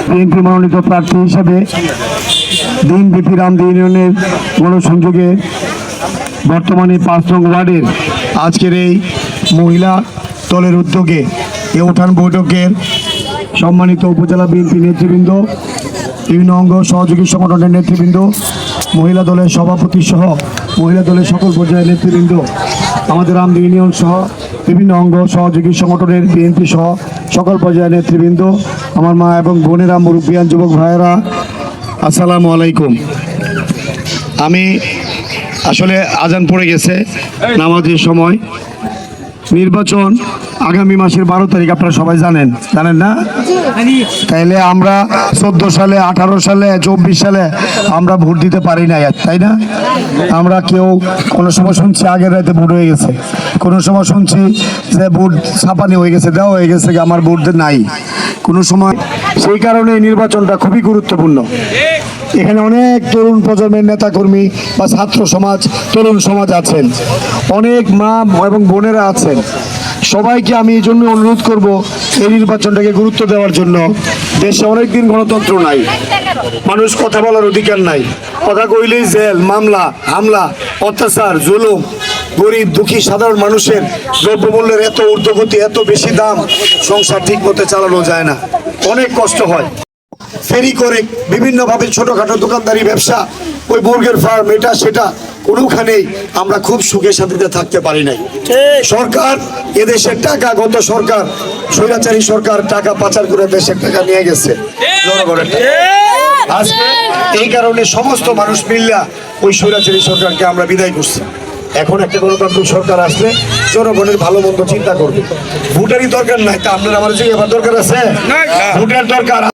BNP মনোনীত প্রার্থী হিসাবে দিনব্যাপী রামদী ইউনিয়নের গণসংযোগে বর্তমানে 5 নং ওয়ার্ডের আজকের এই মহিলা দলের উদ্যোগে এই উঠান বৈঠকের সম্মানিত উপজেলা বিএনপি নেতৃবৃন্দ, বিভিন্ন অঙ্গ সহযোগী সংগঠনের নেতৃবৃন্দ, মহিলা দলের সভাপতি সহ মহিলা দলের সকল পর্যায়ের নেতৃবৃন্দ, আমাদের রামদী ইউনিয়ন সহ বিভিন্ন অঙ্গ সহযোগী সংগঠনের বিএনপি সহ সকল পর্যায়ের নেতৃবৃন্দ, আমার মা এবং বোনেরা, মুরব্বিয়ান, যুবক ভাইয়েরা, আসসালামু আলাইকুম। আমি আসলে আজান পড়ে গেছে, নামাজের সময়। নির্বাচন আগামী মাসের 12 তারিখ, আপনারা সবাই জানেন না? তাইলে আমরা 14 সালে, 18 সালে, 24 সালে আমরা ভোট দিতে পারি না, তাই না? আমরা কেউ কোনো সময় শুনছি আগের রাতে ভোট হয়ে গেছে, কোনো সময় শুনছি যে ভোট ছাপানি হয়ে গেছে, দেওয়া হয়ে গেছে, আমার ভোট নাই কোনো সময়। সেই কারণে নির্বাচনটা খুবই গুরুত্বপূর্ণ। এখানে অনেক তরুণ প্রজন্মের নেতাকর্মী বা ছাত্র সমাজ, তরুণ সমাজ আছেন, অনেক মা এবং বোনেরা আছেন। সবাইকে আমি এই জন্য অনুরোধ করব এই নির্বাচনটাকে গুরুত্ব দেওয়ার জন্য। দেশে অনেকদিন গণতন্ত্র নাই, মানুষ কথা বলার অধিকার নাই, কথা কইলেই জেল, মামলা, হামলা, অত্যাচার, জুলুম, গরিব দুঃখী সাধারণ মানুষের দ্রব্যমূল্যের এত ঊর্ধ্বগতি, এত বেশি দাম, সংসার ঠিক মতো চালানো যায় না, অনেক কষ্ট হয়। ফেরি করে বিভিন্নভাবে ছোটখাটো দোকানদারি ব্যবসা, ওই মুরগের ফার্ম, এটা সেটা, কোনোখানেই আমরা খুব সুখে শান্তিতে থাকতে পারি নাই। সরকার এদেশের টাকা, গত সরকার স্বৈরাচারী সরকার টাকা পাচার করে দেশের টাকা নিয়ে গেছে জনগণের টাকা। আজকে এই কারণে সমস্ত মানুষ মিল্লা ওই স্বৈরাচারী সরকারকে আমরা বিদায় করছি। এখন একটা গণতান্ত্রিক সরকার আসলে জনগণের ভালো মন্দ চিন্তা করবে। ভোটারই দরকার নাই, তা আপনার আমার যে এবার দরকার আছে, ভোটের দরকার।